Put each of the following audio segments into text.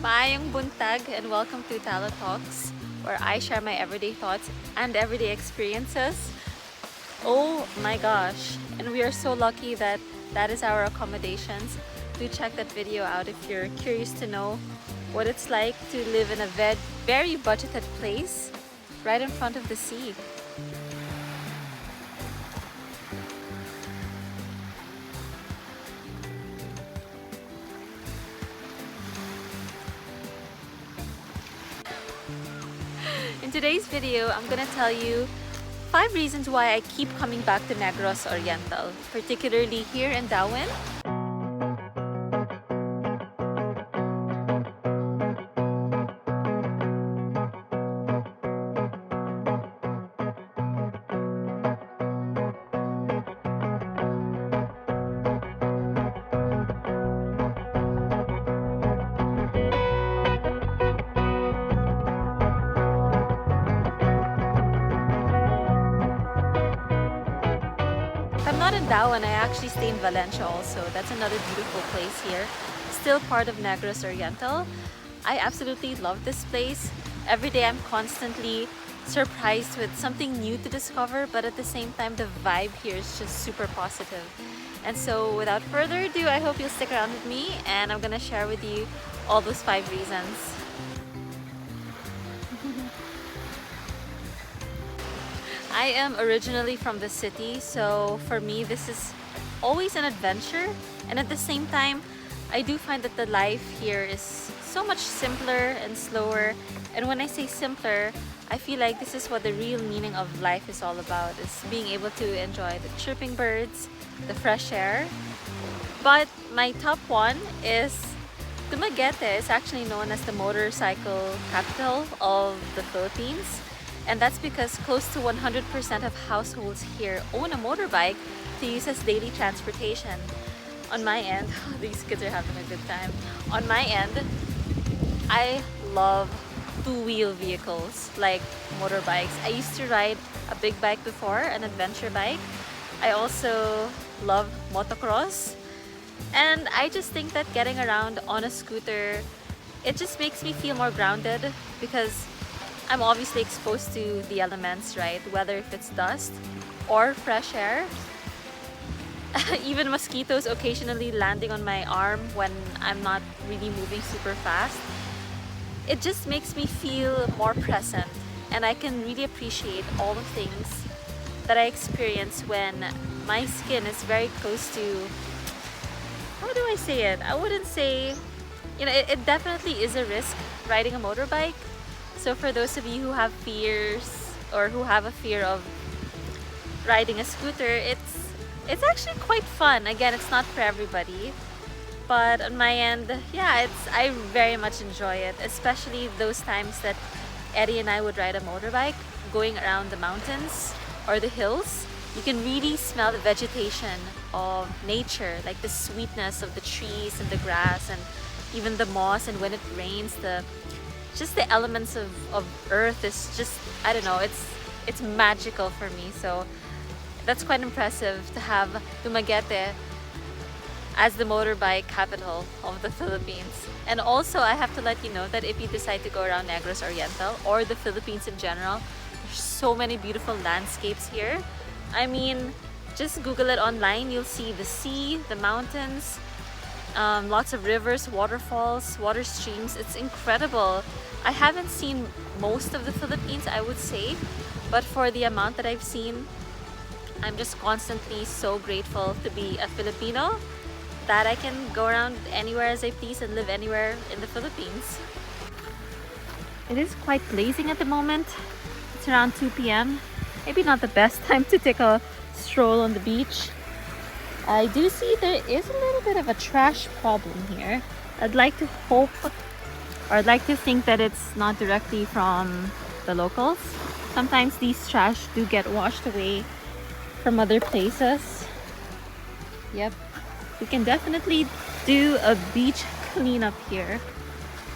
Maayong buntag and welcome to Tala Talks, where I share my everyday thoughts and everyday experiences. Oh my gosh, and we are so lucky that that is our accommodations. Do check that video out if you're curious to know what it's like to live in a very budgeted place right in front of the sea. In today's video, I'm gonna tell you 5 reasons why I keep coming back to Negros Oriental, particularly here in Dauin. If I'm not in Dauin, I actually stay in Valencia also. That's another beautiful place here. Still part of Negros Oriental. I absolutely love this place. Every day I'm constantly surprised with something new to discover, but at the same time the vibe here is just super positive. And so without further ado, I hope you'll stick around with me and I'm gonna share with you all those 5 reasons. I am originally from the city, so for me this is always an adventure, and at the same time I do find that the life here is so much simpler and slower. And when I say simpler, I feel like this is what the real meaning of life is all about, is being able to enjoy the chirping birds, the fresh air. But my top one is Dumaguete. Is actually known as the motorcycle capital of the Philippines. And that's because close to 100% of households here own a motorbike to use as daily transportation. On my end, these kids are having a good time. On my end, I love two-wheel vehicles like motorbikes. I used to ride a big bike before, an adventure bike. I also love motocross. And I just think that getting around on a scooter, it just makes me feel more grounded because I'm obviously exposed to the elements, right? Whether if it's dust or fresh air. Even mosquitoes occasionally landing on my arm when I'm not really moving super fast. It just makes me feel more present, and I can really appreciate all the things that I experience when my skin is very close to, how do I say it? I wouldn't say, it definitely is a risk riding a motorbike. So for those of you who have fears or who have a fear of riding a scooter, it's actually quite fun. Again, it's not for everybody. But on my end, yeah, I very much enjoy it, especially those times that Eddie and I would ride a motorbike going around the mountains or the hills. You can really smell the vegetation of nature, like the sweetness of the trees and the grass and even the moss, and when it rains, just the elements of earth is just, I don't know, it's magical for me. So that's quite impressive to have Dumaguete as the motorbike capital of the Philippines. And also I have to let you know that if you decide to go around Negros Oriental or the Philippines in general, there's so many beautiful landscapes here. I mean, just Google it online, you'll see the sea, the mountains, lots of rivers, waterfalls, water streams. It's incredible. I haven't seen most of the Philippines, I would say, but for the amount that I've seen, I'm just constantly so grateful to be a Filipino that I can go around anywhere as I please and live anywhere in the Philippines. It is quite blazing at the moment. It's around 2 p.m. Maybe not the best time to take a stroll on the beach. I do see there is a little bit of a trash problem here. I'd like to hope, or I'd like to think that it's not directly from the locals. Sometimes these trash do get washed away from other places. Yep, we can definitely do a beach cleanup here.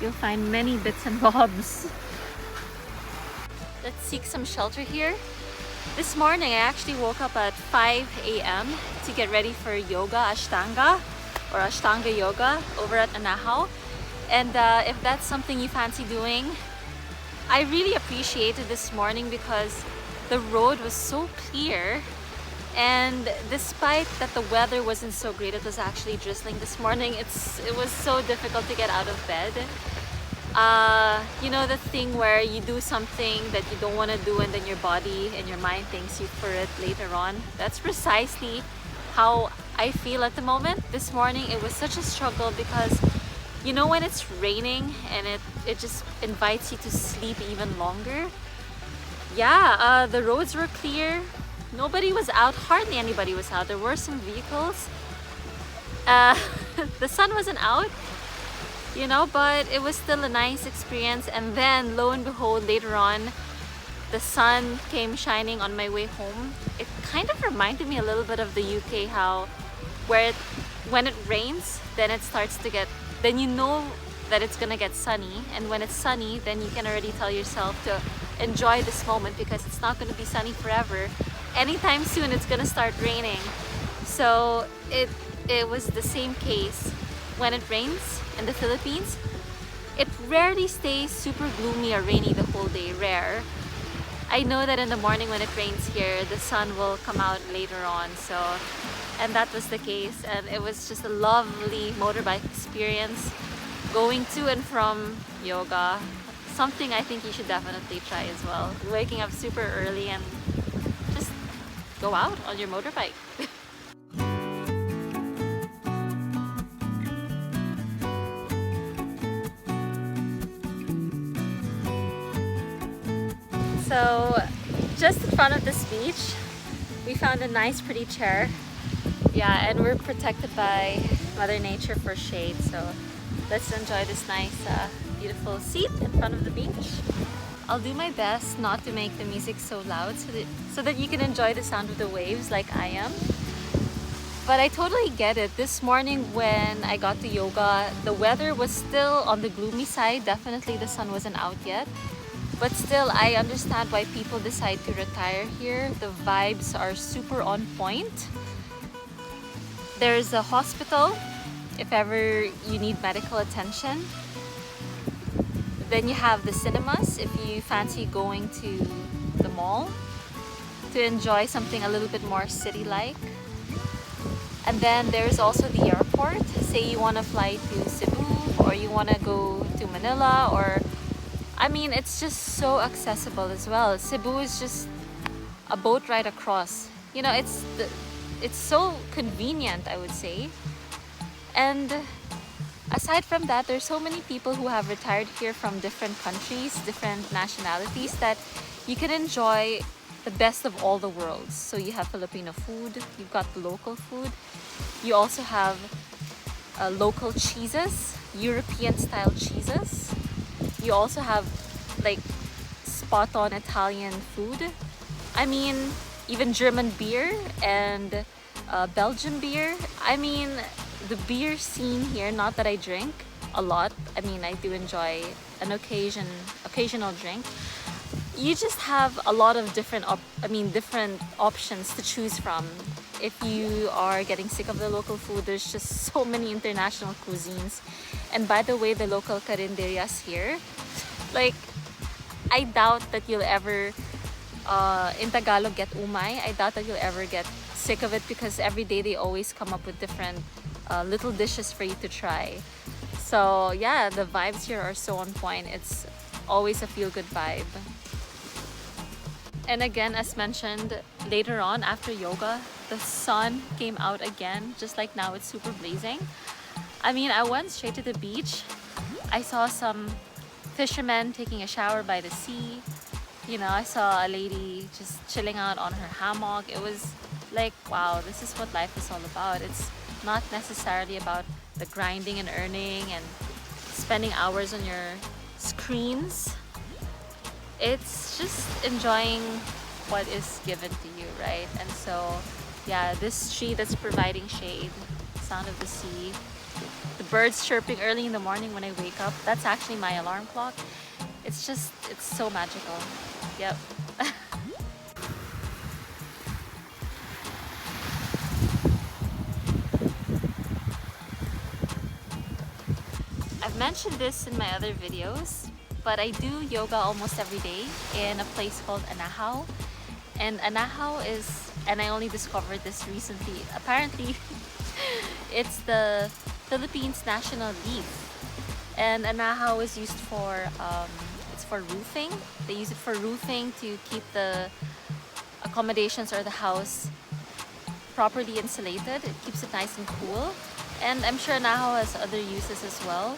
You'll find many bits and bobs. Let's seek some shelter here. This morning I actually woke up at 5 a.m. to get ready for yoga, Ashtanga yoga over at Anahaw. And if that's something you fancy doing, I really appreciated this morning because the road was so clear, and despite that the weather wasn't so great, it was actually drizzling this morning. It was so difficult to get out of bed. You know the thing where you do something that you don't want to do and then your body and your mind thanks you for it later on? That's precisely how I feel at the moment. This morning it was such a struggle because you know when it's raining and it just invites you to sleep even longer? Yeah, the roads were clear. Nobody was out, hardly anybody was out. There were some vehicles. The sun wasn't out, you know, but it was still a nice experience. And then lo and behold, later on, the sun came shining on my way home. It kind of reminded me a little bit of the UK, how when it rains, then it starts to get, then you know that it's gonna get sunny, and when it's sunny, then you can already tell yourself to enjoy this moment because it's not gonna be sunny forever. Anytime soon it's gonna start raining. So it was the same case when it rains in the Philippines. It rarely stays super gloomy or rainy the whole day, rare. I know that in the morning when it rains here, the sun will come out later on. So, and that was the case, and it was just a lovely motorbike experience going to and from yoga. Something I think you should definitely try as well. Waking up super early and just go out on your motorbike. So just in front of this beach, we found a nice pretty chair. Yeah, and we're protected by Mother Nature for shade. So let's enjoy this nice, beautiful seat in front of the beach. I'll do my best not to make the music so loud so that you can enjoy the sound of the waves like I am. But I totally get it. This morning when I got to yoga, the weather was still on the gloomy side. Definitely the sun wasn't out yet. But still, I understand why people decide to retire here. The vibes are super on point. There's a hospital if ever you need medical attention. Then you have the cinemas if you fancy going to the mall to enjoy something a little bit more city-like. And then there's also the airport. Say you want to fly to Cebu or you want to go to Manila, or I mean, it's just so accessible as well. Cebu is just a boat ride across. You know, it's so convenient, I would say. And aside from that, there's so many people who have retired here from different countries, different nationalities, that you can enjoy the best of all the worlds. So you have Filipino food, you've got the local food, you also have local cheeses, European style cheeses. You also have like spot on Italian food. I mean, even German beer and Belgian beer. I mean, the beer scene here, not that I drink a lot. I mean, I do enjoy an occasional drink. You just have a lot of different options to choose from. If you are getting sick of the local food, there's just so many international cuisines. And by the way, the local carinderias here, like, I doubt that you'll ever, in Tagalog, get umay. I doubt that you'll ever get sick of it because every day they always come up with different little dishes for you to try. So yeah, the vibes here are so on point. It's always a feel-good vibe. And again, as mentioned, later on after yoga, the sun came out again, just like now it's super blazing. I mean, I went straight to the beach. I saw some fishermen taking a shower by the sea. You know, I saw a lady just chilling out on her hammock. It was like, wow, this is what life is all about. It's not necessarily about the grinding and earning and spending hours on your screens. It's just enjoying what is given to you, right? And so, yeah, this tree that's providing shade, sound of the sea, the birds chirping early in the morning when I wake up, that's actually my alarm clock. It's so magical. Yep. I've mentioned this in my other videos, but I do yoga almost every day in a place called Anahaw. And Anahaw is, and I only discovered this recently, apparently it's the Philippines national leaf. And Anahaw is used for, it's for roofing. They use it for roofing to keep the accommodations or the house properly insulated. It keeps it nice and cool. And I'm sure Anahaw has other uses as well.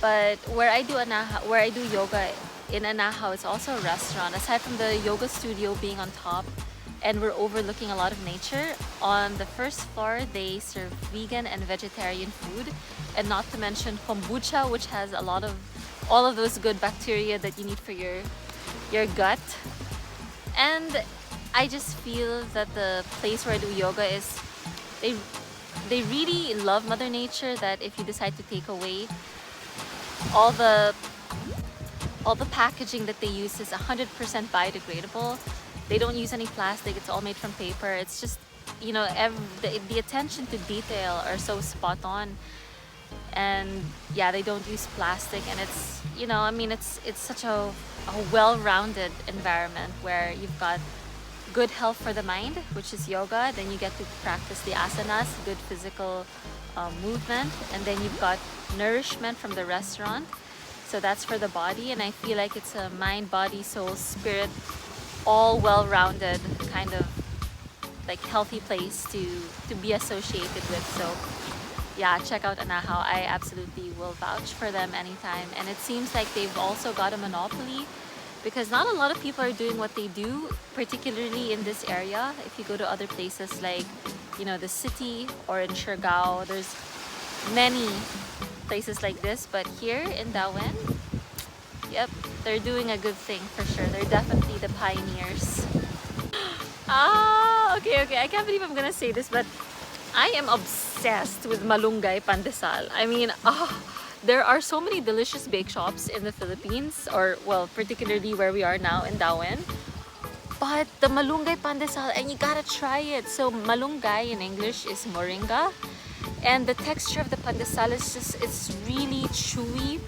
But where I do yoga in Anahaw, it's also a restaurant. Aside from the yoga studio being on top, and we're overlooking a lot of nature, on the first floor they serve vegan and vegetarian food, and not to mention kombucha, which has all of those good bacteria that you need for your gut. And I just feel that the place where I do yoga is, they really love Mother Nature, that if you decide to take away all the packaging that they use is 100% biodegradable. They don't use any plastic. It's all made from paper. It's just, you know, the attention to detail are so spot on. And yeah, they don't use plastic, and it's, you know, I mean, it's such a well-rounded environment where you've got good health for the mind, which is yoga. Then you get to practice the asanas, good physical movement, and then you've got nourishment from the restaurant. So that's for the body, and I feel like it's a mind, body, soul, spirit, all well-rounded kind of like healthy place to be associated with. So yeah, check out Anahaw. I absolutely will vouch for them anytime. And it seems like they've also got a monopoly, because not a lot of people are doing what they do, particularly in this area. If you go to other places like, you know, the city or in Siargao, there's many places like this, but here in Dauin, yep, they're doing a good thing for sure. They're definitely the pioneers. Okay, I can't believe I'm gonna say this, but I am obsessed with malunggay pandesal. I mean, there are so many delicious bake shops in the Philippines, or well, particularly where we are now in Dauin. But the malunggay pandesal, and you gotta try it. So malunggay in English is moringa, and the texture of the pandesal is just, it's really chewy.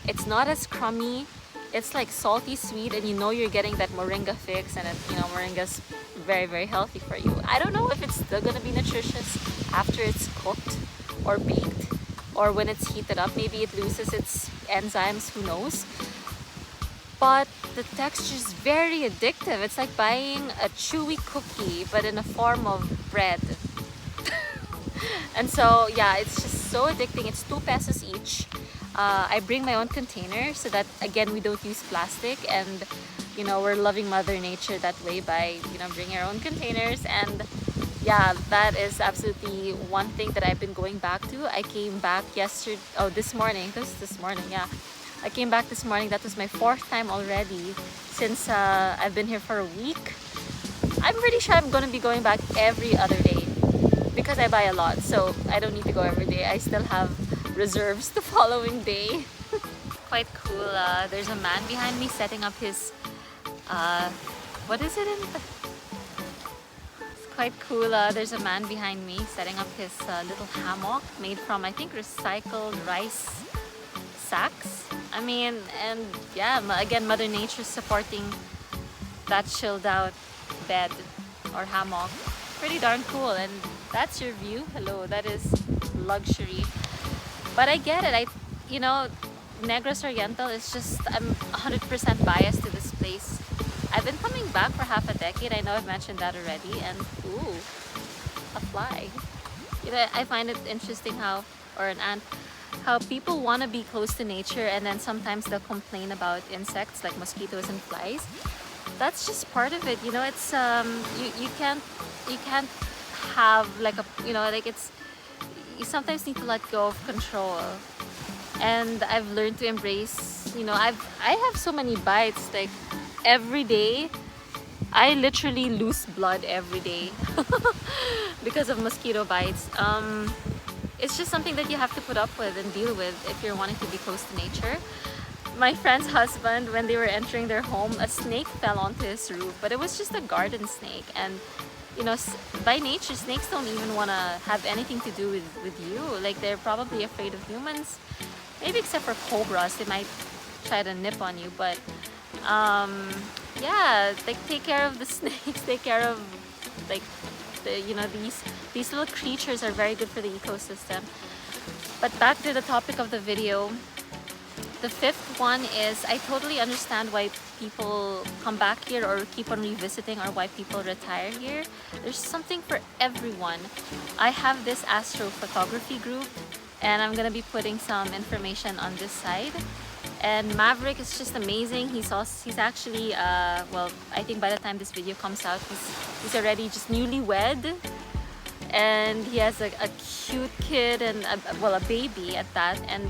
It's not as crummy. It's like salty sweet, and you know you're getting that moringa fix, and you know moringa's very, very healthy for you. I don't know if it's still gonna be nutritious after it's cooked or baked, or when it's heated up. Maybe it loses its enzymes, who knows. But the texture is very addictive. It's like buying a chewy cookie but in a form of bread. And so yeah, it's just so addicting. It's 2 pesos each. I bring my own container so that, again, we don't use plastic, and you know, we're loving Mother Nature that way by, you know, bringing our own containers. And yeah, that is absolutely one thing that I've been going back to. I came back this morning, yeah. I came back this morning. That was my 4th time already since I've been here for a week. I'm pretty sure I'm gonna be going back every other day because I buy a lot, so I don't need to go every day. I still have reserves the following day. Quite cool. There's a man behind me setting up his what is it in the... It's quite cool. There's a man behind me setting up his little hammock made from, I think, recycled rice sacks. I mean, and yeah, again, Mother Nature supporting that chilled out bed or hammock. Pretty darn cool. And that's your view. Hello, that is luxury. But I get it. You know, Negros Oriental is just, I'm 100% biased to this place. I've been coming back for half a decade. I know I've mentioned that already. And ooh, a fly. You know, I find it interesting how people want to be close to nature, and then sometimes they'll complain about insects like mosquitoes and flies. That's just part of it. You know, it's you can't have like a, you know, like it's, you sometimes need to let go of control. And I've learned to embrace, you know, I have so many bites, like every day I literally lose blood every day because of mosquito bites. It's just something that you have to put up with and deal with if you're wanting to be close to nature. My friend's husband, when they were entering their home, a snake fell onto his roof, but it was just a garden snake. And you know, by nature, snakes don't even want to have anything to do with you. Like, they're probably afraid of humans. Maybe except for cobras, they might try to nip on you, but yeah, like take care of the snakes, take care of like these little creatures are very good for the ecosystem. But back to the topic of the video. The fifth one is I totally understand why people come back here or keep on revisiting, or why people retire here. There's something for everyone. I have this astrophotography group, and I'm gonna be putting some information on this side. And Maverick is just amazing. He's actually well, I think by the time this video comes out, he's already just newlywed, and he has a cute kid and a baby at that. And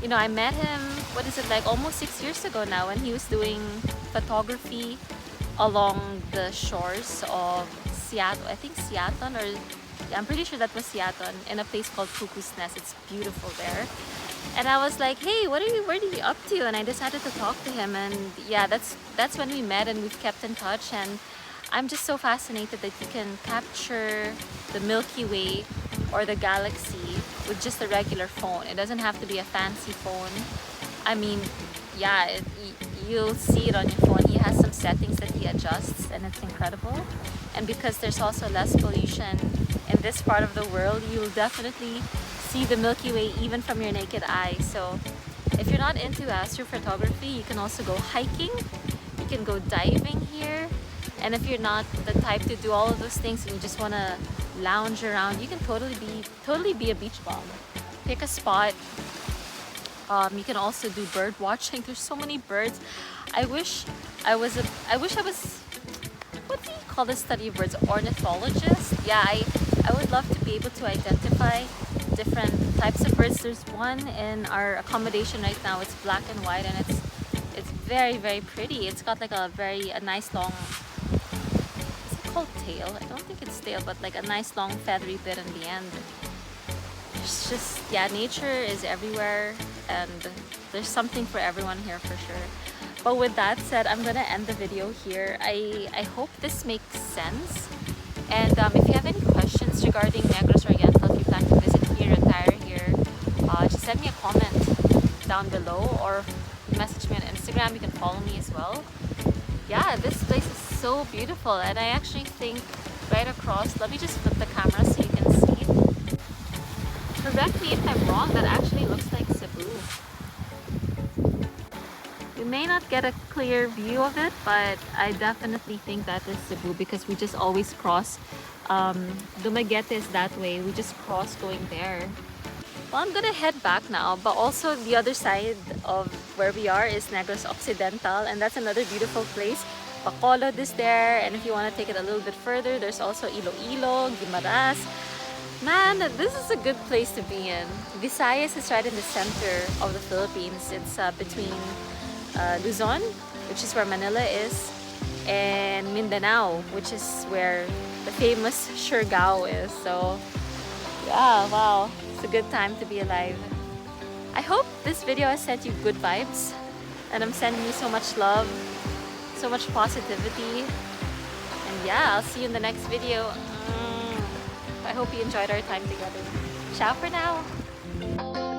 you know, I met him, what is it, like almost 6 years ago now, when he was doing photography along the shores of Seattle. I think Seattle, or yeah, I'm pretty sure that was Seattle, in a place called Cuckoo's Nest. It's beautiful there. And I was like, hey, where are you up to? And I decided to talk to him, and yeah, that's when we met, and we've kept in touch. And I'm just so fascinated that you can capture the Milky Way or the galaxy with just a regular phone. It doesn't have to be a fancy phone. I mean, yeah, you'll see it on your phone. He has some settings that he adjusts, and it's incredible. And because there's also less pollution in this part of the world, you'll definitely see the Milky Way even from your naked eye. So if you're not into astrophotography, you can also go hiking, you can go diving here. And if you're not the type to do all of those things and you just want to lounge around, you can totally be a beach bum. Pick a spot. You can also do bird watching. There's so many birds. I wish I was what do you call the study of birds? Ornithologist? Yeah, I would love to be able to identify different types of birds. There's one in our accommodation right now. It's black and white, and it's very, very pretty. It's got like a nice long, is it called tail? I don't think it's tail, but like a nice long feathery bit in the end. It's just, yeah, nature is everywhere, and there's something for everyone here for sure. But with that said, I'm gonna end the video here. I hope this makes sense. And if you have any questions regarding Negros Oriental, if you plan to visit here, retire here, just send me a comment down below, or message me on Instagram. You can follow me as well. Yeah, this place is so beautiful, and I actually think right across, let me just flip the camera so you can see. Correct me if I'm wrong, that actually looks like Cebu. You may not get a clear view of it, but I definitely think that is Cebu, because we just always cross. Dumaguete is that way. We just cross going there. Well, I'm gonna head back now, but also the other side of where we are is Negros Occidental, and that's another beautiful place. Bacolod is there, and if you want to take it a little bit further, there's also Iloilo, Guimaras. Man, this is a good place to be in. Visayas is right in the center of the Philippines. It's between Luzon, which is where Manila is, and Mindanao, which is where the famous Siargao is. So yeah, wow, it's a good time to be alive. I hope this video has sent you good vibes, and I'm sending you so much love, so much positivity. And yeah, I'll see you in the next video. I hope you enjoyed our time together. Ciao for now.